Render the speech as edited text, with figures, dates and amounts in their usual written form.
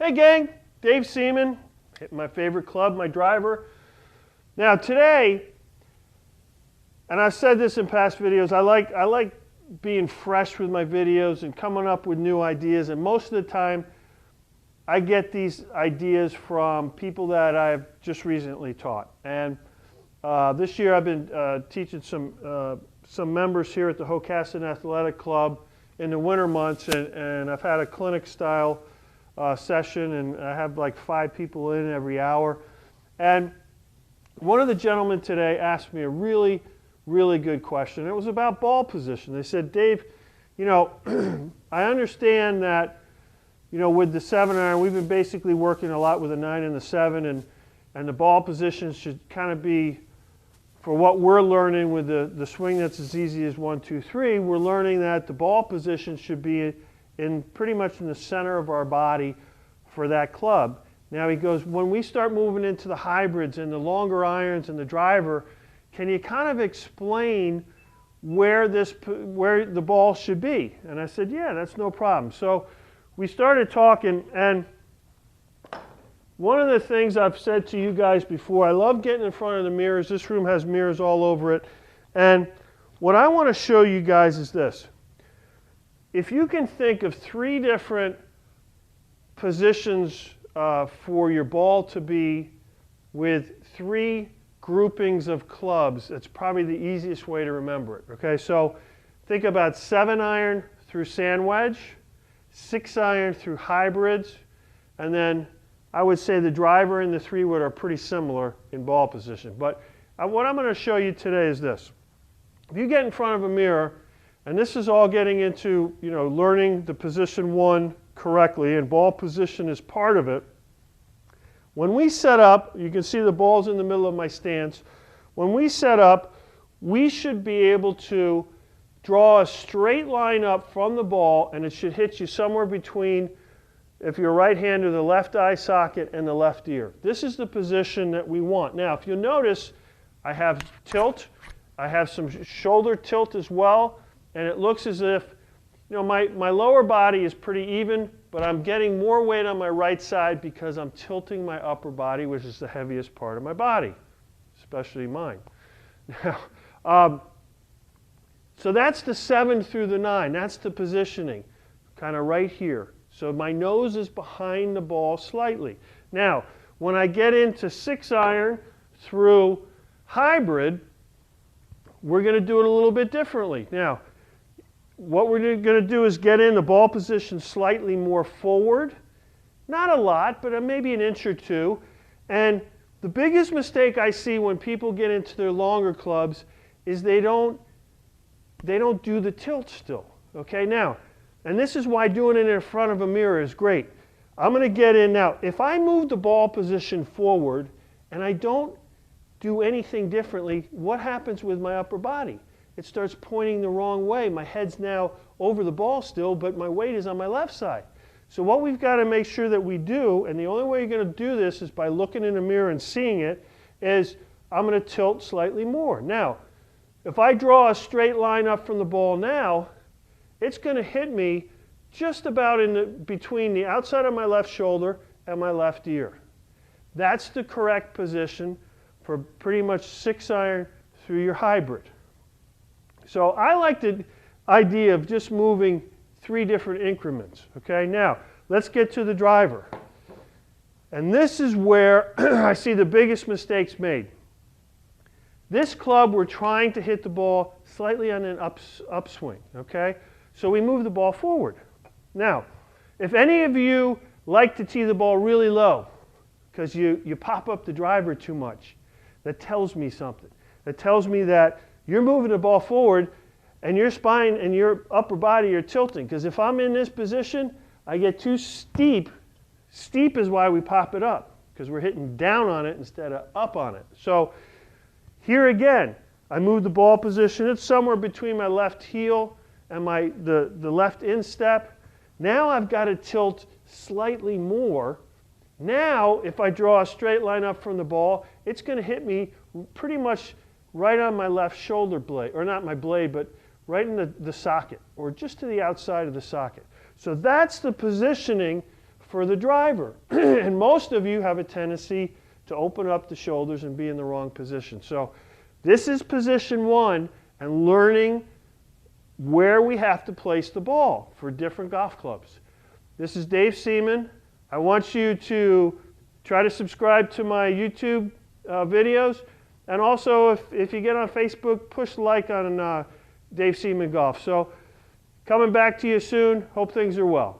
Hey gang, Dave Seeman, hitting my favorite club, my driver. Now today, and I've said this in past videos, I like being fresh with my videos and coming up with new ideas, and most of the time I get these ideas from people that I've just recently taught. And this year I've been teaching some members here at the Hocassin Athletic Club in the winter months, and I've had a clinic style session, and I have like 5 people in every hour. And one of the gentlemen today asked me a really good question. It was about ball position. They said, Dave, you know, I understand that, you know, with the 7-iron, we've been basically working a lot with the 9 and the 7, and the ball position should kind of be, for what we're learning with the swing that's as easy as 1, 2, 3, we're learning that the ball position should be in pretty much in the center of our body for that club. Now he goes, when we start moving into the hybrids and the longer irons and the driver, can you kind of explain where the ball should be? And I said, yeah, that's no problem. So we started talking, and one of the things I've said to you guys before, I love getting in front of the mirrors. This room has mirrors all over it. And what I want to show you guys is this. If you can think of 3 different positions for your ball to be with 3 groupings of clubs, that's probably the easiest way to remember it. Okay, so think about 7-iron through sand wedge, 6-iron through hybrids, and then I would say the driver and the 3-wood are pretty similar in ball position. But what I'm going to show you today is this. If you get in front of a mirror, and this is all getting into, you know, learning the position 1 correctly, and ball position is part of it. When we set up, you can see the ball's in the middle of my stance. When we set up, we should be able to draw a straight line up from the ball, and it should hit you somewhere between, if you're right-hander, the left eye socket and the left ear. This is the position that we want. Now, if you'll notice, I have tilt. I have some shoulder tilt as well. And it looks as if, you know, my lower body is pretty even, but I'm getting more weight on my right side because I'm tilting my upper body, which is the heaviest part of my body, especially mine. Now, so that's the 7 through the 9. That's the positioning, kind of right here. So my nose is behind the ball slightly. Now, when I get into 6-iron through hybrid, we're going to do it a little bit differently. Now, what we're going to do is get in the ball position slightly more forward. Not a lot, but maybe an inch or 2. And the biggest mistake I see when people get into their longer clubs is they don't do the tilt still. Okay, now, and this is why doing it in front of a mirror is great. I'm going to get in now. If I move the ball position forward and I don't do anything differently, what happens with my upper body? It starts pointing the wrong way. My head's now over the ball still, but my weight is on my left side. So what we've got to make sure that we do, and the only way you're going to do this is by looking in the mirror and seeing it, is I'm going to tilt slightly more. Now, if I draw a straight line up from the ball now, it's going to hit me just about between the outside of my left shoulder and my left ear. That's the correct position for pretty much 6-iron through your hybrid. So I like the idea of just moving 3 different increments. Okay, now let's get to the driver. And this is where I see the biggest mistakes made. This club, we're trying to hit the ball slightly on an upswing. Okay, so we move the ball forward. Now, if any of you like to tee the ball really low because you pop up the driver too much, that tells me something. That tells me that you're moving the ball forward and your spine and your upper body are tilting. Because if I'm in this position, I get too steep. Steep is why we pop it up, because we're hitting down on it instead of up on it. So here again, I move the ball position. It's somewhere between my left heel and the left instep. Now I've got to tilt slightly more. Now, if I draw a straight line up from the ball, it's going to hit me pretty much right on my left shoulder blade, or not my blade, but right in the socket, or just to the outside of the socket. So that's the positioning for the driver. And most of you have a tendency to open up the shoulders and be in the wrong position. So this is position one, and learning where we have to place the ball for different golf clubs. This is Dave Seeman. I want you to try to subscribe to my YouTube videos. And also, if you get on Facebook, push like on Dave Seeman Golf. So coming back to you soon. Hope things are well.